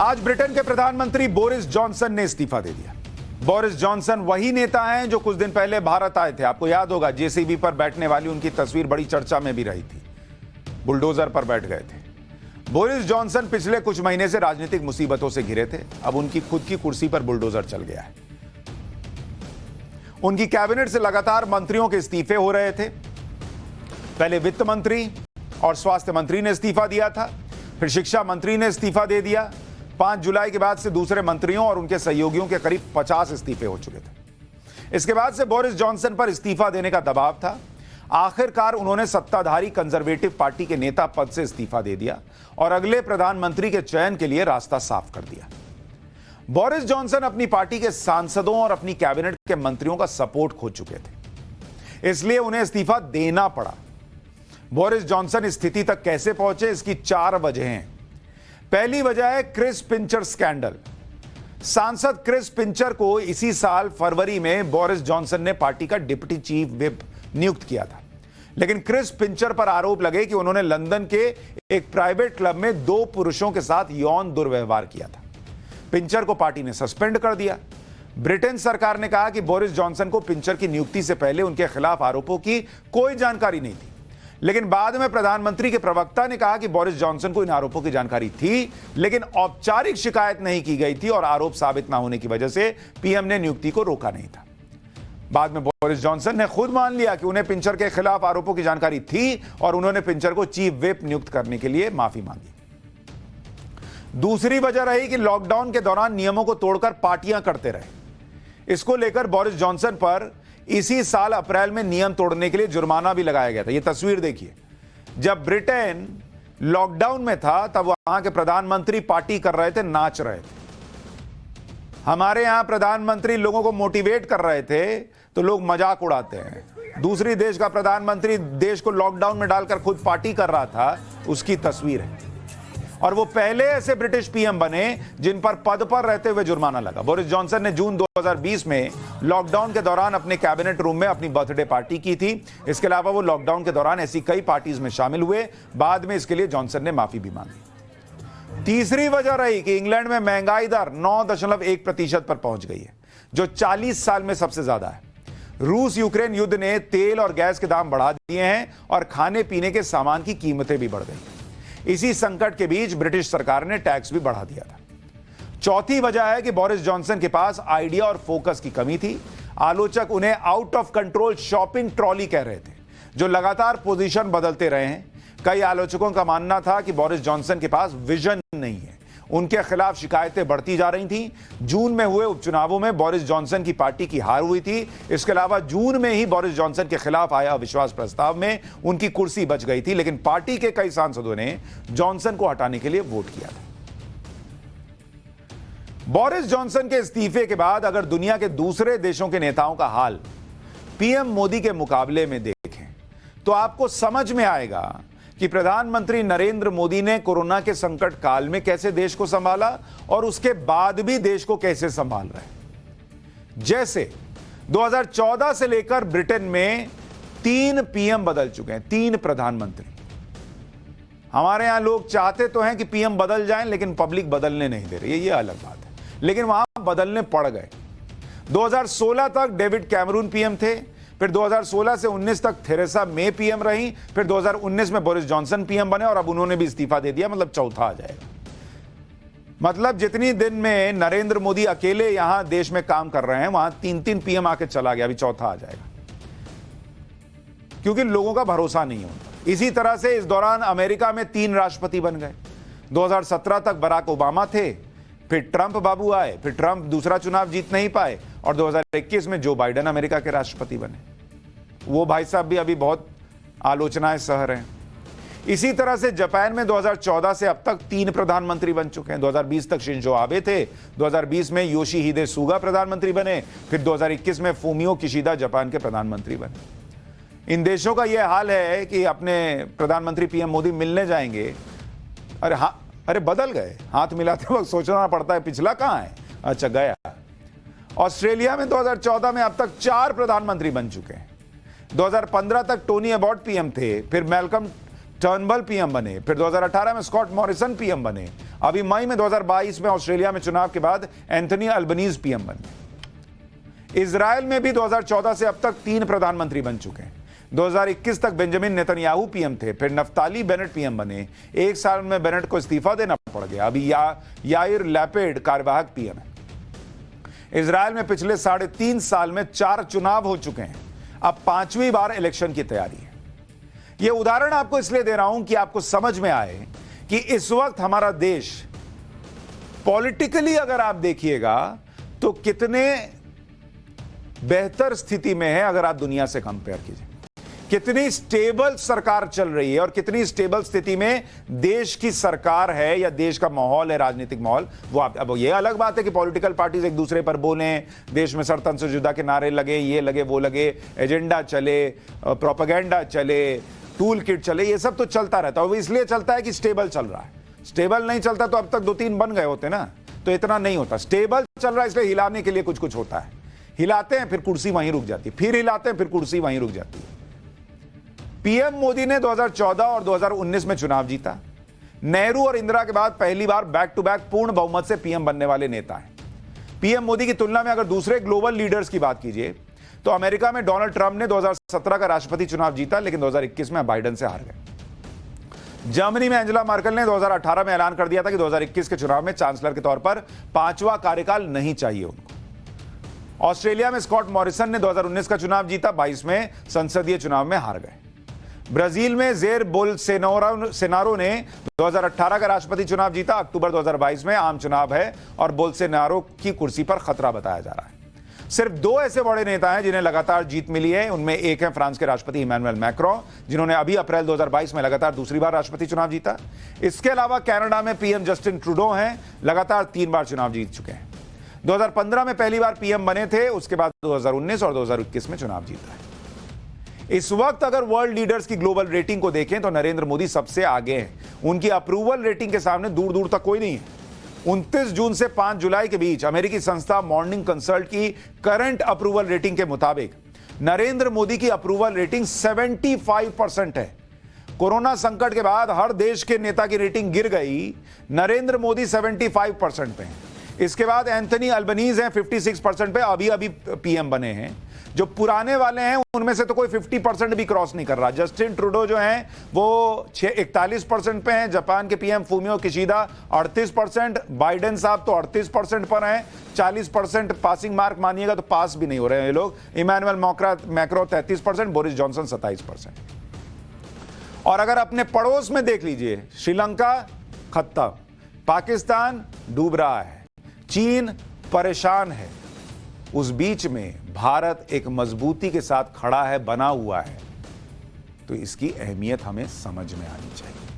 आज ब्रिटेन के प्रधानमंत्री बोरिस जॉनसन ने इस्तीफा दे दिया। बोरिस जॉनसन वही नेता हैं जो कुछ दिन पहले भारत आए थे। आपको याद होगा, जेसीबी पर बैठने वाली उनकी तस्वीर बड़ी चर्चा में भी रही थी। बुलडोजर पर बैठ गए थे। बोरिस जॉनसन पिछले कुछ महीने से राजनीतिक मुसीबतों से घिरे थे। अब उनकी खुद की कुर्सी पर बुलडोजर चल गया है। उनकी कैबिनेट से लगातार मंत्रियों के इस्तीफे हो रहे थे। पहले वित्त मंत्री और स्वास्थ्य मंत्री ने इस्तीफा दिया था, फिर शिक्षा मंत्री ने इस्तीफा दे दिया। 5 जुलाई के बाद से दूसरे मंत्रियों और उनके सहयोगियों के करीब 50 इस्तीफे हो चुके थे। इसके बाद से बोरिस जॉनसन पर इस्तीफा देने का दबाव था। आखिरकार उन्होंने सत्ताधारी कंजर्वेटिव पार्टी के नेता पद से इस्तीफा दे दिया और अगले प्रधानमंत्री के चयन के लिए रास्ता साफ कर दिया। बोरिस जॉनसन अपनी पार्टी के सांसदों और अपनी कैबिनेट के मंत्रियों का सपोर्ट खो चुके थे, इसलिए उन्हें इस्तीफा देना पड़ा। बोरिस जॉनसन इस स्थिति तक कैसे पहुंचे, इसकी 4 वजह हैं। पहली वजह है क्रिस पिंचर स्कैंडल। सांसद क्रिस पिंचर को इसी साल फरवरी में बोरिस जॉनसन ने पार्टी का डिप्टी चीफ व्हिप नियुक्त किया था, लेकिन क्रिस पिंचर पर आरोप लगे कि उन्होंने लंदन के एक प्राइवेट क्लब में 2 पुरुषों के साथ यौन दुर्व्यवहार किया था। पिंचर को पार्टी ने सस्पेंड कर दिया। ब्रिटेन सरकार ने कहा कि बोरिस जॉनसन को पिंचर की नियुक्ति से पहले उनके खिलाफ आरोपों की कोई जानकारी नहीं थी, लेकिन बाद में प्रधानमंत्री के प्रवक्ता ने कहा कि बोरिस जॉनसन को इन आरोपों की जानकारी थी, लेकिन औपचारिक शिकायत नहीं की गई थी और आरोप साबित ना होने की वजह से पीएम ने नियुक्ति को रोका नहीं था। बाद में बोरिस जॉनसन ने खुद मान लिया कि उन्हें पिंचर के खिलाफ आरोपों की जानकारी थी और उन्होंने पिंचर को चीफ व्हिप नियुक्त करने के लिए माफी मांगी। दूसरी वजह रही कि लॉकडाउन के दौरान नियमों को तोड़कर पार्टियां करते रहे। इसको लेकर बोरिस जॉनसन पर इसी साल अप्रैल में नियम तोड़ने के लिए जुर्माना भी लगाया गया था। यह तस्वीर देखिए। जब ब्रिटेन लॉकडाउन में था तब वहां के प्रधानमंत्री पार्टी कर रहे थे, नाच रहे थे। हमारे यहां प्रधानमंत्री लोगों को मोटिवेट कर रहे थे तो लोग मजाक उड़ाते हैं। दूसरी देश का प्रधानमंत्री देश को लॉकडाउन में डालकर खुद पार्टी कर रहा था, उसकी तस्वीर है। और वो पहले ऐसे ब्रिटिश पीएम बने जिन पर पद पर रहते हुए जुर्माना लगा। बोरिस जॉनसन ने जून 2020 में लॉकडाउन के दौरान अपने कैबिनेट रूम में अपनी बर्थडे पार्टी की थी। इसके अलावा वो लॉकडाउन के दौरान ऐसी कई पार्टीज में शामिल हुए। बाद में इसके लिए जॉनसन ने माफी भी मांगी। तीसरी वजह रही कि इंग्लैंड में महंगाई दर 9.1% पर पहुंच गई है, जो 40 साल में सबसे ज्यादा है। रूस यूक्रेन युद्ध ने तेल और गैस के दाम बढ़ा दिए हैं और खाने पीने के सामान की कीमतें भी बढ़ गई। इसी संकट के बीच ब्रिटिश सरकार ने टैक्स भी बढ़ा दिया था। चौथी वजह है कि बोरिस जॉनसन के पास आइडिया और फोकस की कमी थी। आलोचक उन्हें out of control shopping trolley कह रहे थे, जो लगातार पोजीशन बदलते रहे हैं। कई आलोचकों का मानना था कि बोरिस जॉनसन के पास विजन नहीं है। उनके खिलाफ शिकायतें बढ़ती जा रही थीं। जून में हुए उपचुनावों में बोरिस जॉनसन की पार्टी की हार हुई थी। इसके अलावा जून में ही बोरिस जॉनसन के खिलाफ आया अविश्वास प्रस्ताव में उनकी कुर्सी बच गई थी, लेकिन पार्टी के कई सांसदों ने जॉनसन को हटाने के लिए वोट किया था। बोरिस जॉनसन के इस्तीफे के बाद अगर दुनिया के दूसरे देशों के नेताओं का हाल पीएम मोदी के मुकाबले में देखें तो आपको समझ में आएगा कि प्रधानमंत्री नरेंद्र मोदी ने कोरोना के संकट काल में कैसे देश को संभाला और उसके बाद भी देश को कैसे संभाल रहे हैं। जैसे 2014 से लेकर ब्रिटेन में 3 पीएम बदल चुके हैं, 3 प्रधानमंत्री। हमारे यहां लोग चाहते तो हैं कि पीएम बदल जाएं, लेकिन पब्लिक बदलने नहीं दे रही है, ये अलग बात है। लेकिन वहां बदलने पड़ गए। 2016 तक डेविड कैमरून पीएम थे, फिर 2016 से 19 तक थेरेसा मे पीएम रही, फिर 2019 में बोरिस जॉनसन पीएम बने और अब उन्होंने भी इस्तीफा दे दिया। मतलब चौथा आ जाएगा। मतलब जितनी दिन में नरेंद्र मोदी अकेले यहां देश में काम कर रहे हैं, वहां 3-3 पीएम आके चला गया, अभी चौथा आ जाएगा, क्योंकि लोगों का भरोसा नहीं होता। इसी तरह से इस दौरान अमेरिका में 3 राष्ट्रपति बन गए। 2017 तक बराक ओबामा थे, फिर ट्रंप बाबू आए, फिर ट्रंप दूसरा चुनाव जीत नहीं पाए और 2021 में जो बाइडेन अमेरिका के राष्ट्रपति बने। वो भाई साहब भी अभी बहुत आलोचनाएं सह रहे हैं। इसी तरह से जापान में 2014 से अब तक 3 प्रधानमंत्री बन चुके हैं। 2020 तक शिंजो आबे थे, 2020 में योशिहिदे सुगा प्रधानमंत्री बने, फिर 2021 में फूमियो किशिदा जापान के प्रधानमंत्री बने। इन देशों का यह हाल है कि अपने प्रधानमंत्री पीएम मोदी मिलने जाएंगे, अरे बदल गए। हाथ मिलाते वक्त सोचना पड़ता है पिछला कहां है, अच्छा गया। ऑस्ट्रेलिया में 2014 में अब तक 4 प्रधानमंत्री बन चुके हैं। 2015 तक टोनी अबॉट पीएम थे, फिर मैल्कम टर्नबल पीएम बने, फिर 2018 में स्कॉट मॉरिसन पीएम बने, अभी मई में 2022 में ऑस्ट्रेलिया में चुनाव के बाद एंथनी अल्बनीज पीएम बने। इजराइल में भी 2014 से अब तक 3 प्रधानमंत्री बन चुके हैं। 2021 तक बेंजामिन नेतन्याहू पीएम थे, फिर नफ्ताली बेनेट पीएम बने, 1 साल में बेनेट को इस्तीफा देना पड़ गया, अभी याइर लैपिड कार्यवाहक पीएम है। इजराइल में पिछले 3.5 साल में 4 चुनाव हो चुके हैं, अब 5वीं बार इलेक्शन की तैयारी है। यह उदाहरण आपको इसलिए दे रहा हूं कि आपको समझ में आए कि इस वक्त हमारा देश पॉलिटिकली अगर आप देखिएगा तो कितने बेहतर स्थिति में है अगर आप दुनिया से कंपेयर कीजिए। कितनी स्टेबल सरकार चल रही है और कितनी स्टेबल स्थिति में देश की सरकार है या देश का माहौल है, राजनीतिक माहौल। वो अब ये अलग बात है कि पॉलिटिकल पार्टीज एक दूसरे पर बोलें, देश में सरतन से जुदा के नारे लगे, ये लगे वो लगे, एजेंडा चले, प्रोपेगेंडा चले, टूल किट चले, ये सब तो चलता रहता है। वो इसलिए चलता है कि स्टेबल चल रहा है। स्टेबल नहीं चलता तो अब तक 2-3 बन गए होते ना, तो इतना नहीं होता। स्टेबल चल रहा है इसलिए हिलाने के लिए कुछ कुछ होता है। हिलाते हैं फिर कुर्सी वहीं रुक जाती है, फिर हिलाते हैं फिर कुर्सी वहीं रुक जाती है। पीएम मोदी ने 2014 और 2019 में चुनाव जीता। नेहरू और इंदिरा के बाद पहली बार बैक टू बैक पूर्ण बहुमत से पीएम बनने वाले नेता हैं। पीएम मोदी की तुलना में अगर दूसरे ग्लोबल लीडर्स की बात कीजिए तो अमेरिका में डोनाल्ड ट्रंप ने 2017 का राष्ट्रपति चुनाव जीता, लेकिन 2021 में बाइडेन से हार गए। जर्मनी में एंजेला मर्केल ने 2018 में ऐलान कर दिया था कि 2021 के चुनाव में चांसलर के तौर पर 5वां कार्यकाल नहीं चाहिए उनको। ऑस्ट्रेलिया में स्कॉट मॉरिसन ने 2019 का चुनाव जीता, 22 में संसदीय चुनाव में हार गए। ब्राजील में जेर बोल्सोनारो ने 2018 का राष्ट्रपति चुनाव जीता, अक्टूबर 2022 में आम चुनाव है और बोल्सोनारो की कुर्सी पर खतरा बताया जा रहा है। सिर्फ 2 ऐसे बड़े नेता हैं जिन्हें लगातार जीत मिली है। उनमें एक है फ्रांस के राष्ट्रपति इमैनुअल मैक्रों, जिन्होंने अभी अप्रैल 2022 में लगातार दूसरी बार राष्ट्रपति चुनाव जीता। इसके अलावा कनाडा में पीएम जस्टिन ट्रूडो हैं, लगातार 3 बार चुनाव जीत चुके हैं। 2015 में पहली बार पीएम बने थे, उसके बाद 2019 और 2021 में चुनाव जीता है। इस वक्त अगर वर्ल्ड लीडर्स की ग्लोबल रेटिंग को देखें तो नरेंद्र मोदी सबसे आगे हैं। उनकी अप्रूवल रेटिंग के सामने दूर दूर तक कोई नहीं है। 29 जून से 5 जुलाई के बीच अमेरिकी संस्था मॉर्निंग कंसल्ट की करंट अप्रूवल रेटिंग के मुताबिक नरेंद्र मोदी की अप्रूवल रेटिंग 75% है। कोरोना संकट के बाद हर देश के नेता की रेटिंग गिर गई, नरेंद्र मोदी 75% पे हैं। इसके बाद एंथनी अल्बनीज हैं 56% पे, अभी पीएम बने हैं। जो पुराने वाले हैं उनमें से तो कोई 50% भी क्रॉस नहीं कर रहा। जस्टिन ट्रूडो जो हैं वो 41% पे हैं। जापान के पीएम फूमियो किशिदा 38%, बाइडेन साहब तो 38% पर हैं। 40% पासिंग मार्क मानिएगा तो पास भी नहीं हो रहे हैं ये लोग। Emmanuel Macron 33%, Boris Johnson 27%। और अगर अपने पड़ोस में देख लीजिए, श्रीलंका खत्म, पाकिस्तान डूब रहा है, चीन परेशान है, उस बीच में भारत एक मजबूती के साथ खड़ा है, बना हुआ है। तो इसकी अहमियत हमें समझ में आनी चाहिए।